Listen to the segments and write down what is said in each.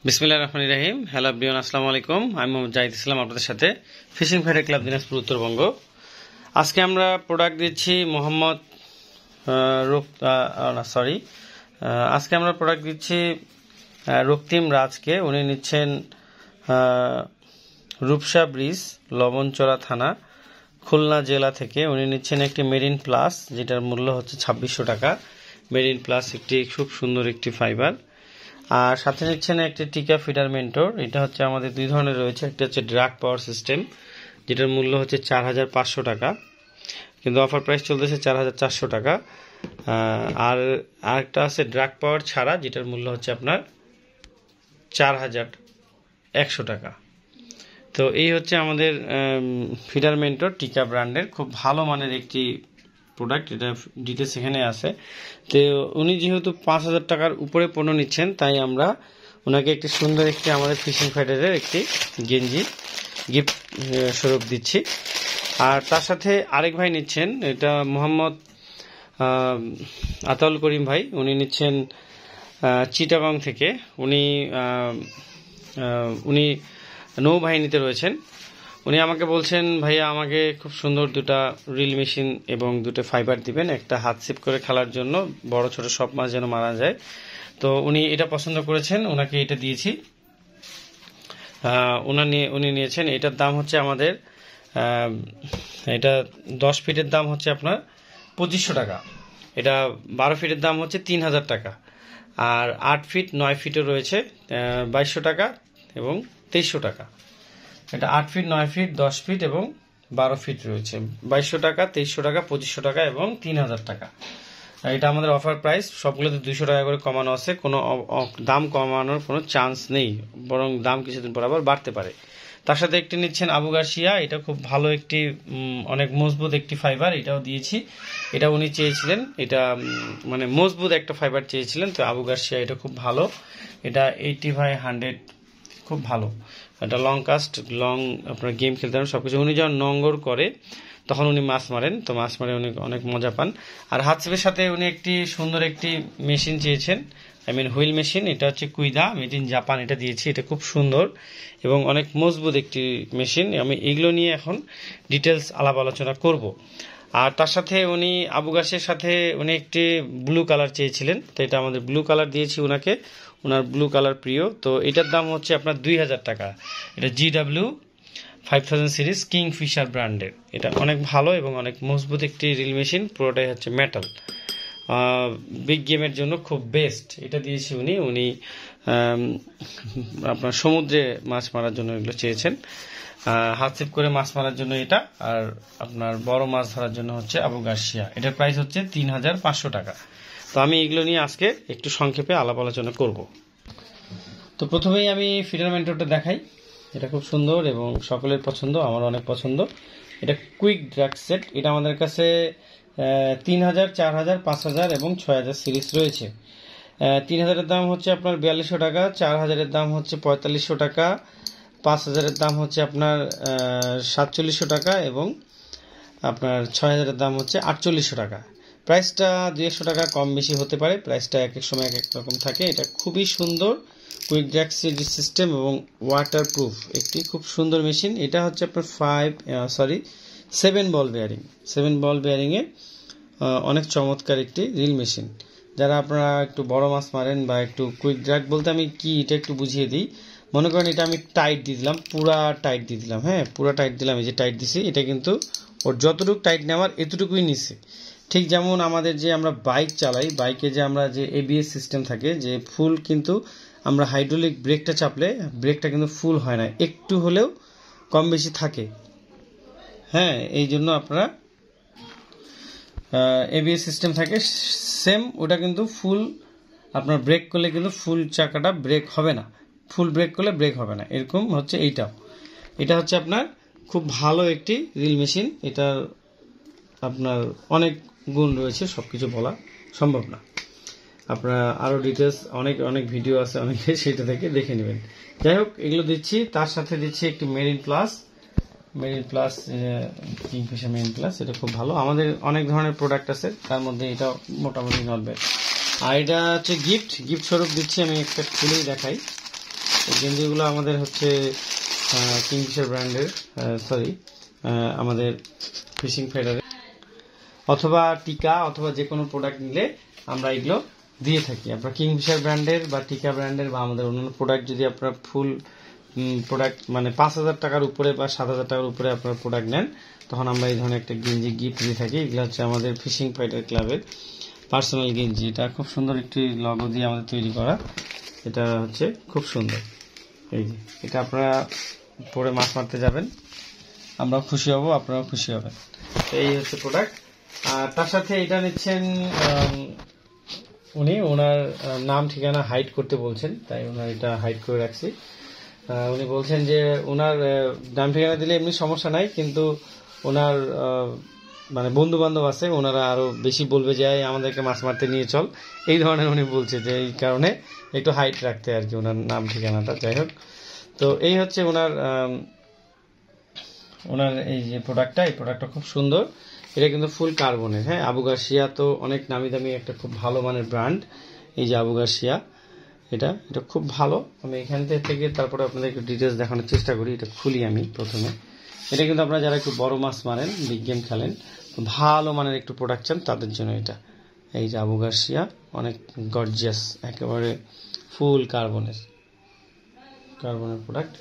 বিসমিল্লাহির রহমানির রহিম। Hello everyone, আসসালামু আলাইকুম। আমি মোহাম্মদ জাহিদ ইসলাম, আপনাদের সাথে fishing fighter club Dinajpur Uttarbanga. আজকে আমরা প্রোডাক্ট দিচ্ছি মোহাম্মদ আজকে আমরা প্রোডাক্ট দিচ্ছি রক্তিম রাজকে। উনি নিচ্ছেন রূপসা ব্রিজ, লবণচড়া থানা, খুলনা জেলা থেকে। উনি নিচ্ছেন একটি মেরিন প্লাস, যেটার মূল্য হচ্ছে 2600 টাকা। মেরিন প্লাস একটি খুব সুন্দর একটি ফাইবার। আর সাথে নিচ্ছেন একটি টিকা ফিডার মেন্টর। এটা হচ্ছে আমাদের দুই ধরনের রয়েছে, একটা হচ্ছে ড্রাগ পাওয়ার সিস্টেম, যেটার মূল্য হচ্ছে 4500 টাকা, কিন্তু অফার প্রাইস চলতেছে 4400 টাকা। আর আরেকটা আছে ড্রাগ পাওয়ার ছাড়া, যেটার মূল্য হচ্ছে আপনার 4100 টাকা। তো এই হচ্ছে আমাদের ফিডার মেন্টর টিকা ব্র্যান্ডের খুব ভালো মানের একটি প্রোডাক্ট। এটা ডিটেলস এখানে আছে। তো উনি যেহেতু 5000 টাকার উপরে পণ্য নিচ্ছেন, তাই আমরা ওনাকে একটি সুন্দর একটি আমাদের ফিশিং ফাইটারের একটি গেঞ্জি গিফট স্বরূপ দিচ্ছি। আর তার সাথে আরেক ভাই নিচ্ছেন, এটা মোহাম্মদ আতাউল করিম ভাই। উনি নিচ্ছেন চিটাগং থেকে। উনি নৌবাহিনীতে রয়েছেন। উনি আমাকে বলছেন, ভাইয়া আমাকে খুব সুন্দর দুটা রিল মেশিন এবং দুটো ফাইবার দিবেন, একটা হাত সিপ করে খেলার জন্য, বড় ছোট সব মাছ যেন মারা যায়। তো উনি এটা পছন্দ করেছেন, ওনাকে এটা দিয়েছি। উনি নিয়েছেন। এটার দাম হচ্ছে আমাদের এটা 10 ফিটের দাম হচ্ছে আপনার 2500 টাকা। এটা 12 ফিটের দাম হচ্ছে 3000 টাকা। আর 8 ফিট 9 ফিটও রয়েছে 2200 টাকা এবং 2300 টাকা। এটা 8 ফিট 9 ফিট 10 ফিট এবং 12 ফিট রয়েছে 2200 টাকা, 2300 টাকা, 2500 টাকা এবং 3000 টাকা। এটা আমাদের অফার প্রাইস। সবগুলোতে 200 টাকা করে কমানো আছে। কোনো দাম কমানোর কোনো চান্স নেই, বরং দাম কিছুদিন পর আবার বাড়তে পারে। তার সাথে একটি নিচ্ছেন আবু গার্সিয়া। এটা খুব ভালো একটি অনেক মজবুত একটি ফাইবার, এটাও দিয়েছি। এটা উনি চেয়েছিলেন, এটা মানে মজবুত একটা ফাইবার চেয়েছিলেন, তো আবু গার্সিয়া এটা খুব ভালো। এটা 80/100 খুব ভালো। এটা লং কাস্ট, লং আপনার গেম খেলতে পারেন সবকিছু। উনি যখন নঙ্গর করে তখন উনি মাছ মারেন, তো মাছ মারে উনি অনেক মজা পান। আর হাতসেপের সাথে উনি একটি সুন্দর একটি মেশিন চেয়েছেন, হুইল মেশিন। এটা হচ্ছে কুইদা, মেড ইন জাপান, এটা দিয়েছি। এটা খুব সুন্দর এবং অনেক মজবুত একটি মেশিন। আমি এগুলো নিয়ে এখন ডিটেলস আলাপ আলোচনা করব। আর তার সাথে উনি আবু গাছের সাথে উনি একটি ব্লু কালার চেয়েছিলেন, তো এটা আমাদের ব্লু কালার দিয়েছি ওনাকে। ওনার ব্লু কালার প্রিয়। তো এটার দাম হচ্ছে আপনার 2000 টাকা। এটা GW 5000 সিরিজ কিংফিশার ব্র্যান্ডের। এটা অনেক ভালো এবং অনেক মজবুত একটি রিল মেশিন, পুরোটাই হচ্ছে মেটাল। বিগ গেমের জন্য খুব বেস্ট। এটা দিয়েছি উনি আপনার সমুদ্রে মাছ মারার জন্য এগুলো চেয়েছেন, হাত সেপ করে মাছ মারার জন্য এটা। আর আপনার বড় মাছ ধরার জন্য হচ্ছে আবু গার্সিয়া। এটার প্রাইস হচ্ছে 3500 টাকা। তো আমি এগুলো নিয়ে আজকে একটু সংক্ষেপে আলাপ আলোচনা করব। তো প্রথমেই আমি ফিডার মেন্টরটা দেখাই। এটা খুব সুন্দর এবং সকলের পছন্দ, আমার অনেক পছন্দ। এটা কুইক ড্রাগ সেট। এটা আমাদের কাছে 3000, 4000, 5000 এবং 6000 সিরিজ রয়েছে। 3000-এর দাম হচ্ছে আপনার 4200 টাকা, 4000-এর দাম হচ্ছে 4500 টাকা, 5000-এর দাম হচ্ছে আপনার 4700 টাকা এবং আপনার 6000-এর দাম হচ্ছে 4800 টাকা। প্রাইসটা 200 টাকা কম বেশি হতে পারে, প্রাইসটা এক এক সময় এক এক রকম থাকে। এটা খুবই সুন্দর কুইক ড্রাগ সিস্টেম এবং ওয়াটারপ্রুফ একটি খুব সুন্দর মেশিন। এটা হচ্ছে আপনার 7 বল বেয়ারিং। 7 বল বেয়ারিংয়ে অনেক চমৎকার একটি রিল মেশিন। যারা আপনারা একটু বড় মাছ মারেন বা একটু কুইক ড্রাগ বলতে আমি কি এটা একটু বুঝিয়ে দিই। মনে করেন এটা আমি টাইট দিয়ে দিলাম, পুরা টাইট দিয়ে দিলাম, হ্যাঁ পুরা টাইট দিলাম, এই যে টাইট দিছি, এটা কিন্তু ওর যতটুকু টাইট নেওয়ার এতটুকুই নিছে। ঠিক যেমন আমাদের যে আমরা বাইক চালাই, বাইকে যে আমরা যে ABS সিস্টেম থাকে, যে ফুল কিন্তু আমরা হাইড্রোলিক ব্রেকটা চাপলে ব্রেকটা কিন্তু ফুল হয় না, একটু হলেও কম বেশি থাকে। হ্যাঁ, এই জন্য আপনারা ABS সিস্টেম থাকে সেম, ওটা কিন্তু ফুল আপনার ব্রেক করলে কিন্তু ফুল চাকাটা ব্রেক হবে না, ফুল ব্রেক করলে ব্রেক হবে না, এরকম হচ্ছে এইটাও। এটা হচ্ছে আপনার খুব ভালো একটি রিল মেশিন। এটার আপনার অনেক গুণ রয়েছে, সবকিছু বলা সম্ভব না। আপনারা আরো ডিটেলস অনেক ভিডিও আছে, অনেকে সেটা থেকে দেখে নেবেন। যাই হোক, এগুলো দিচ্ছি। তার সাথে দিচ্ছি একটি marine plus Kingfisher marine plus. এটা খুব ভালো। আমাদের অনেক ধরনের প্রোডাক্ট আছে, তার মধ্যে এটা মোটামুটি নট ব্যাড। আর এটা হচ্ছে গিফট স্বরূপ দিচ্ছি। আমি একটা খুলেই দেখাই। এই গেঞ্জিগুলো আমাদের হচ্ছে কিংফিশার ব্র্যান্ডের, সরি আমাদের ফিশিং ফেডারের অথবা টিকা অথবা যে কোনো প্রোডাক্ট নিলে আমরা এগুলো দিয়ে থাকি। আপনার কিংফিশার ব্র্যান্ডের বা টিকা ব্র্যান্ডের বা আমাদের অন্যান্য প্রোডাক্ট যদি আপনার ফুল প্রোডাক্ট মানে 5,000 টাকার উপরে বা 7,000 টাকার উপরে আপনার প্রোডাক্ট নেন, তখন আমরা এই ধরনের একটা গেঞ্জি গিফট দিয়ে থাকি। এগুলো হচ্ছে আমাদের ফিশিং ফাইটার ক্লাবের পার্সোনাল গেঞ্জি। এটা খুব সুন্দর একটি লগো দিয়ে আমাদের তৈরি করা, এটা হচ্ছে খুব সুন্দর। এই যে এটা আপনারা পরে মাছ মারতে যাবেন, আমরাও খুশি হব, আপনারাও খুশি হবেন। এই হচ্ছে প্রোডাক্ট। আর তার সাথে এটা নিচ্ছেন উনি, ওনার নাম ঠিকানা হাইড করতে বলছেন, তাই ওনার এটা হাইড করে রাখছি। উনি বলছেন যে ওনার নাম ঠিকানা দিলে এমনি সমস্যা নাই, কিন্তু ওনার মানে বন্ধু বান্ধব আছে, ওনারা আরো বেশি বলবে যে আমাদেরকে মাছ মারতে নিয়ে চল, এই ধরনের উনি বলছে, যে এই কারণে একটু হাইট রাখতে আর কি ওনার নাম ঠিকানাটা। যাই হোক, তো এই হচ্ছে ওনার এই যে প্রোডাক্টটা, এই প্রোডাক্টটা খুব সুন্দর। এটা কিন্তু ফুল কার্বনের, হ্যাঁ। আবু গার্সিয়া তো অনেক নামি দামি একটা খুব ভালো মানের ব্র্যান্ড। এই যে আবু গার্সিয়া, এটা খুব ভালো। আমি এখান থেকে তারপরে আপনাদের একটু ডিটেলস দেখানোর চেষ্টা করি। এটা খুলি আমি প্রথমে। এটা কিন্তু আপনারা যারা একটু বড় মাছ মারেন, বিগ গেম খেলেন, ভালো মানের একটু প্রোডাক্ট চান, তাদের জন্য এটা। এই যে আবু গার্সিয়া, অনেক গর্জিয়াস, একেবারে ফুল কার্বনের প্রোডাক্ট।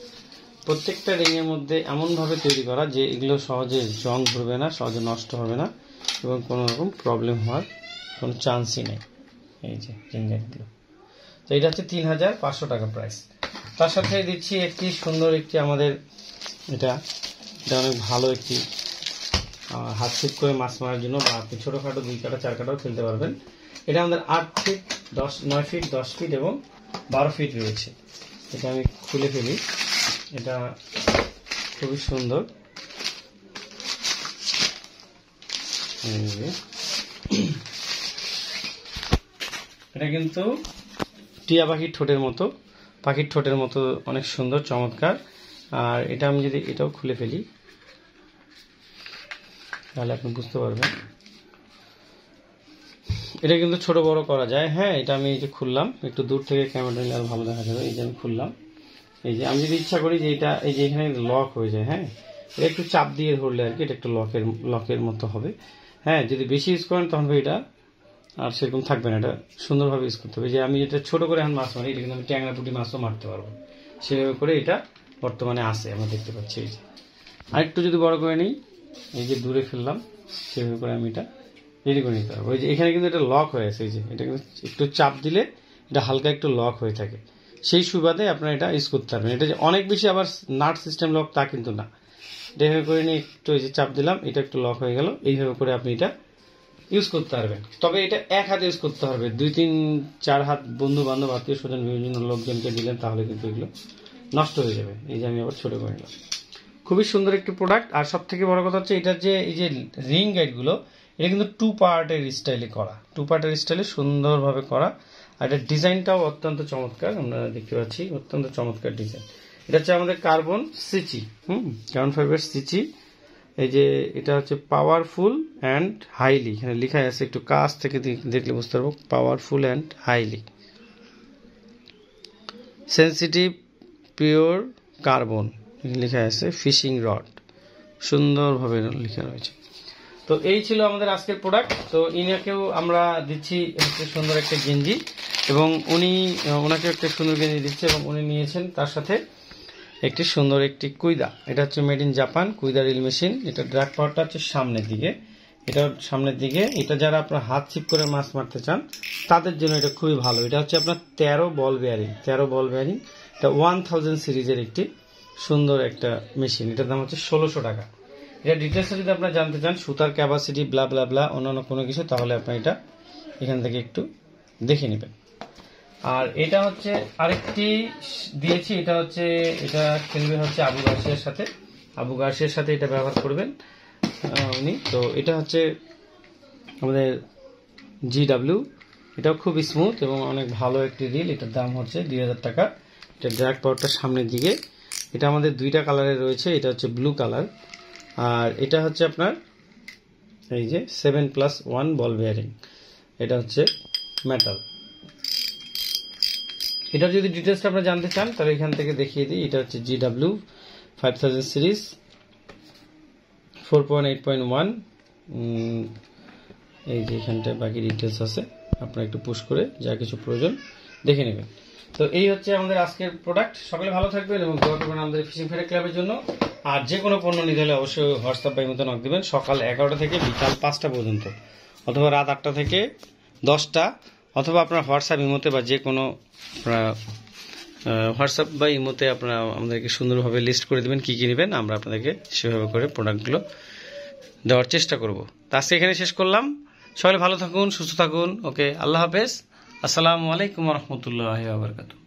প্রত্যেকটা রিংয়ের মধ্যে এমনভাবে তৈরি করা যে এগুলো সহজে জং ধরবে না, সহজে নষ্ট হবে না, এবং কোনো রকম প্রবলেম হওয়ার কোনো চান্সই নেই। এই যে রিংগুলো, তো এটা হচ্ছে 3,500 টাকা প্রাইস। তার সাথে দিচ্ছি একটি সুন্দর একটি আমাদের এটা অনেক ভালো একটি হাত ছিপ করে মাছ মারার জন্য, বা আপনি ছোটোখাটো 2 কাটা 4 কাটাও খেলতে পারবেন। এটা আমাদের 8 ফিট 9 ফিট 10 ফিট এবং 12 ফিট রয়েছে। এটা আমি খুলে ফেলি। এটা খুবই সুন্দর। এটা কিন্তু টিয়া পাখির ঠোঁটের মতো অনেক সুন্দর, চমৎকার। আর এটা আমি যদি এটাও খুলে ফেলি তাহলে আপনি বুঝতে পারবেন। এটা কিন্তু ছোট বড় করা যায়, হ্যাঁ। এটা আমি এই যে খুললাম, একটু দূর থেকে ক্যামেরা নিলে আরো ভালো দেখা যাবে। এই যে আমি খুললাম, এই যে আমি যদি ইচ্ছা করি যে এটা এই যে এখানে লক হয়ে যায়, হ্যাঁ। এটা একটু চাপ দিয়ে ধরলে আর কি এটা একটু লকের মতো হবে, হ্যাঁ। যদি বেশি ইউজ করেন তখন এটা আর সেরকম থাকবে না, এটা সুন্দরভাবে ইউজ করতে হবে। যে আমি যেটা ছোট করে এখন মাছ মারি, এটা কিন্তু আমি ট্যাংরা পুঁটি মাছও মারতে পারবো, সেভাবে করে এটা বর্তমানে আসে, আমরা দেখতে পাচ্ছি। এই যে আরেকটু যদি বড় করে নিই, এই যে দূরে ফেললাম, সেভাবে করে আমি এটা রেডি করে নিতে পারবো। এই যে এখানে কিন্তু এটা লক হয়ে আছে, এই যে এটা কিন্তু একটু চাপ দিলে এটা হালকা একটু লক হয়ে থাকে, সেই সুবাদে আপনারা এটা ইউজ করতে পারবেন। এটা যে অনেক বেশি আবার নাট সিস্টেম লক তা কিন্তু না। এভাবে করে নিয়ে একটু এই যে চাপ দিলাম, এটা একটু লক হয়ে গেল। এইভাবে করে আপনি এটা ইউজ করতে পারবেন। তবে এটা এক হাতে ইউজ করতে হবে, 2-3-4 হাত বন্ধু বান্ধব আত্মীয় স্বজন বিভিন্ন লোকজনকে দিলেন তাহলে কিন্তু এগুলো নষ্ট হয়ে যাবে। এই যে আমি আবার ছোট করে নিলাম। খুবই সুন্দর একটি প্রোডাক্ট। আর সব থেকে বড় কথা হচ্ছে এটার যে এই যে রিং গাইডগুলো, এটা কিন্তু 2 পার্টের স্টাইলে করা, 2 পার্টের স্টাইলে সুন্দরভাবে করা। আর এটার ডিজাইনটাও অত্যন্ত চমৎকার, আমরা দেখতে পাচ্ছি অত্যন্ত চমৎকার ডিজাইন। এটা হচ্ছে আমাদের কার্বন সিচি, কার্বন ফাইবার সিচি। এই যে এটা হচ্ছে পাওয়ারফুল অ্যান্ড হাইলি, এখানে লেখা আছে, একটু কাছ থেকে দেখলে বুঝতে পারবো, powerful and highly sensitive pure carbon লেখা আছে, ফিশিং রড, সুন্দরভাবে লেখা রয়েছে। তো এই ছিল আমাদের আজকের প্রোডাক্ট। তো ইনাকেও আমরা দিচ্ছি হচ্ছে সুন্দর একটা গেঞ্জি, এবং ওনাকে একটা সুন্দর গেঞ্জি দিচ্ছে, এবং উনি নিয়েছেন তার সাথে একটি সুন্দর একটি কুইদা। এটা হচ্ছে মেড ইন জাপান কুইদা রিল মেশিন। এটা ড্রাগ পাওয়ারটা হচ্ছে সামনের দিকে, এটা যারা আপনার হাত ছিপ করে মাছ মারতে চান তাদের জন্য এটা খুবই ভালো। এটা হচ্ছে আপনার 13 বল বেয়ারিং, এটা 1000 সিরিজের একটি সুন্দর একটা মেশিন। এটার দাম হচ্ছে 1600 টাকা। এটা ডিটেলস যদি আপনারা জানতে চান, সুতার ক্যাপাসিটি ব্লা ব্লা ব্লা অন্যান্য কোনো কিছু, তাহলে আপনি এটা এখান থেকে একটু দেখে নেবেন। আর এটা হচ্ছে আরেকটি দিয়েছি, এটা খেলবে হচ্ছে আবু গার্সিয়ার সাথে এটা ব্যবহার করবেন উনি। তো এটা হচ্ছে আমাদের GW, এটাও খুব স্মুথ এবং অনেক ভালো একটি রিল। এটার দাম হচ্ছে 2000 টাকা। এটা ড্রাগ পাওয়ারটা সামনের দিকে। এটা আমাদের 2টা কালারের রয়েছে, এটা হচ্ছে ব্লু কালার, আর এটা হচ্ছে আপনার এই যে 7+1 বল বেয়ারিং, এটা হচ্ছে মেটাল। এটার যদি ডিটেলসটা আপনারা জানতে চান তাহলে এখান থেকে দেখিয়ে দিই। এটা হচ্ছে GW 5000 সিরিজ 4.8.1। এই যে এখানটায় বাকি ডিটেলস আছে, আপনারা একটু পুশ করে যা কিছু প্রয়োজন দেখে নেবেন। তো এই হচ্ছে আমাদের আজকের প্রোডাক্ট। সকলে ভালো থাকবেন এবং দোয়া করবেন আমাদের ফিশিং ফেয়ার ক্লাবের জন্য। আর যে কোনো পণ্য নিতে হলে অবশ্যই হোয়াটসঅ্যাপ বা ইমোতে নক দিবেন সকাল 11টা থেকে বিকাল 5টা পর্যন্ত, অথবা রাত 8টা থেকে 10টা, অথবা আপনার হোয়াটসঅ্যাপ ইমোতে বা যে কোনো হোয়াটসঅ্যাপ বা ইমোতে আপনারা আমাদেরকে সুন্দরভাবে লিস্ট করে দেবেন কী কী নেবেন, আমরা আপনাদেরকে সেভাবে করে প্রোডাক্টগুলো দেওয়ার চেষ্টা করব। তা আজকে এখানে শেষ করলাম। সকলে ভালো থাকুন, সুস্থ থাকুন। ওকে, আল্লাহ হাফেজ। আসসালামু আলাইকুম রহমতুল্লাহ ওয়া বারাকাতুহু।